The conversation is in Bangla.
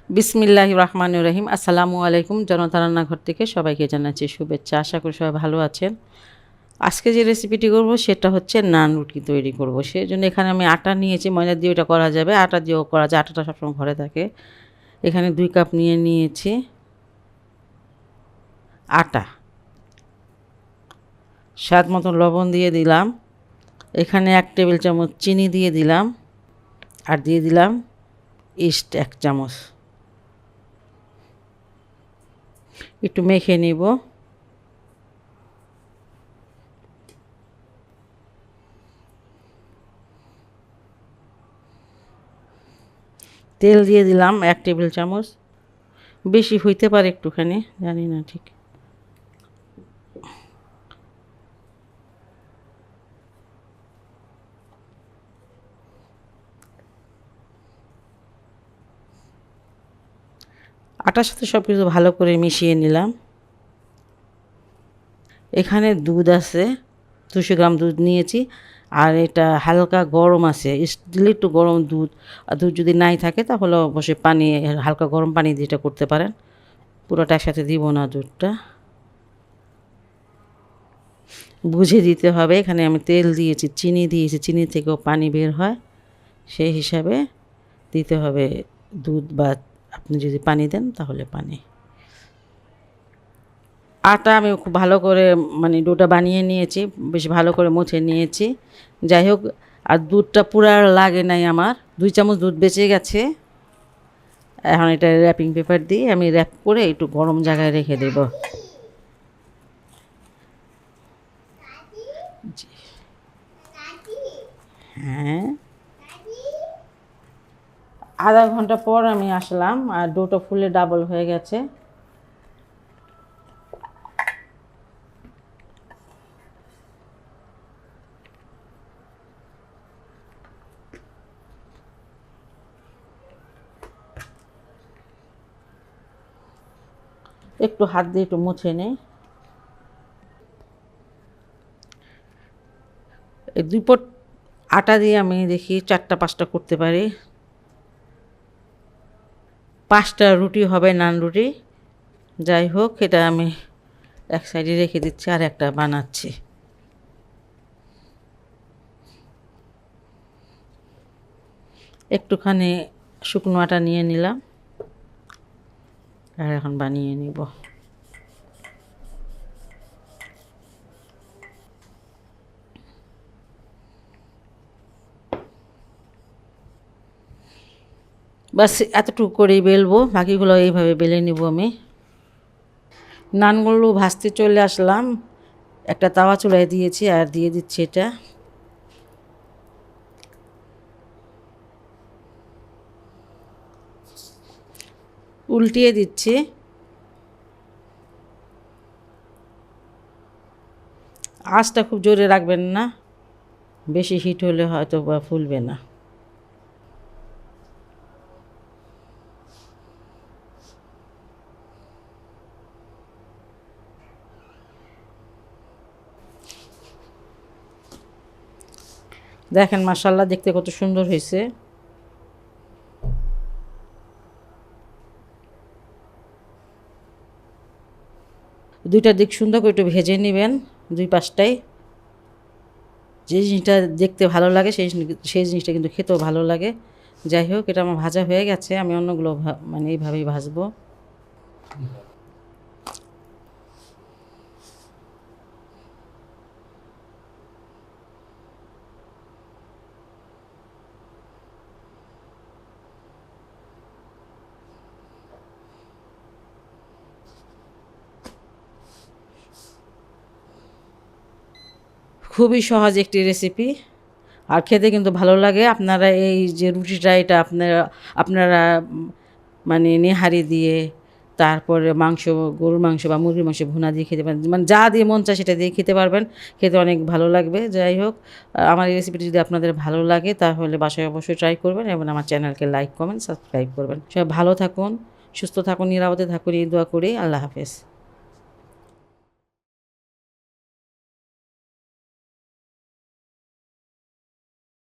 বিসমিল্লাহির রহমানির রহিম। আসসালামু আলাইকুম। জনতার রান্নাঘর থেকে সবাইকে জানাচ্ছি শুভেচ্ছা। আশা করি সবাই ভালো আছেন। আজকে যে রেসিপিটি করব সেটা হচ্ছে নান রুটি তৈরি করব। সেজন্য এখানে আমি আটা নিয়েছি, ময়দা দিয়ে এটা করা যাবে, আটা দিয়েও করা যায়, আটাটা সবসময় ঘরে থাকে। এখানে 2 কাপ নিয়েছি আটা, স্বাদ মতো লবণ দিয়ে দিলাম, এখানে 1 টেবিল চামচ চিনি দিয়ে দিলাম, আর দিয়ে দিলাম ইস্ট 1 চামচ। একটু মেখে নিব। তেল দিয়ে দিলাম 1 টেবিল চামচ, বেশি হইতে পারে একটুখানি, জানি না ঠিক। আটার সাথে সব কিছু ভালো করে মিশিয়ে নিলাম। এখানে দুধ আছে, 200 গ্রাম দুধ নিয়েছি, আর এটা হালকা গরম আছে, স্টিল একটু গরম দুধ। আর দুধ যদি নাই থাকে তাহলে অবশ্যই পানি, হালকা গরম পানি দিয়ে এটা করতে পারেন। পুরোটা একসাথে দিব না, দুধটা বুঝে দিতে হবে। এখানে আমি তেল দিয়েছি, চিনি দিয়েছি, চিনি থেকেও পানি বের হয়, সেই হিসাবে দিতে হবে দুধ, বা আপনি যদি পানি দেন তাহলে পানি। আটা আমি খুব ভালো করে ডোটা বানিয়ে নিয়েছি, বেশ ভালো করে মুছে নিয়েছি। যাই হোক, আর দুধটা পুরা লাগে নাই আমার, 2 চামচ দুধ বেঁচে গেছে। এখন এটা র্যাপিং পেপার দিয়ে আমি র্যাপ করে একটু গরম জায়গায় রেখে দেব। হ্যাঁ, আধা ঘন্টা পর আমি আসলাম, আর ডোটা ফুলে ডাবল হয়ে গেছে। একটু হাত দিয়ে একটু মুছে নেই। এই 2 পট আটা দিয়ে আমি দেখি 4টা 5টা করতে পারি। 5টা রুটি হবে, নান রুটি। যাই হোক, এটা আমি এক সাইডে রেখে দিচ্ছি, আর একটা বানাচ্ছি। একটুখানি শুকনো আটা নিয়ে নিলাম, আর এখন বানিয়ে নিব। বাস এতটুকু করেই বেলবো, বাকিগুলো এইভাবে বেলে নিব আমি। নানগুলো ভাজতে চলে আসলাম, একটা তাওয়া চুলায় দিয়েছি, আর দিয়ে দিচ্ছি এটা। উল্টিয়ে দিচ্ছি। আঁচটা খুব জোরে রাখবেন না, বেশি হিট হলে হয়তো বা ফুলবে না। দেখেন, মাশাআল্লাহ, দেখতে কত সুন্দর হয়েছে। দুইটা দিক সুন্দর করে একটু ভেজে নেবেন, 2 পাশটাই। যে জিনিসটা দেখতে ভালো লাগে সেই জিনিসটা কিন্তু খেতেও ভালো লাগে। যাই হোক, এটা আমার ভাজা হয়ে গেছে, আমি অন্যগুলো এইভাবেই ভাজবো। খুবই সহজ একটি রেসিপি, আর খেতে কিন্তু ভালো লাগে। আপনারা এই যে রুটিটা, এটা আপনারা নেহারি দিয়ে, তারপরে মাংস, গরুর মাংস বা মুরগির মাংস ভুনা দিয়ে খেতে পারেন, যা দিয়ে মন চায় সেটা দিয়ে খেতে পারবেন, খেতে অনেক ভালো লাগবে। যাই হোক, আমার এই রেসিপিটি যদি আপনাদের ভালো লাগে তাহলে বাসায় অবশ্যই ট্রাই করবেন, এবং আমার চ্যানেলকে লাইক, কমেন্ট, সাবস্ক্রাইব করবেন। সবাই ভালো থাকুন, সুস্থ থাকুন, নিরাপদে থাকুন, এই দোয়া করি। আল্লাহ হাফেজ।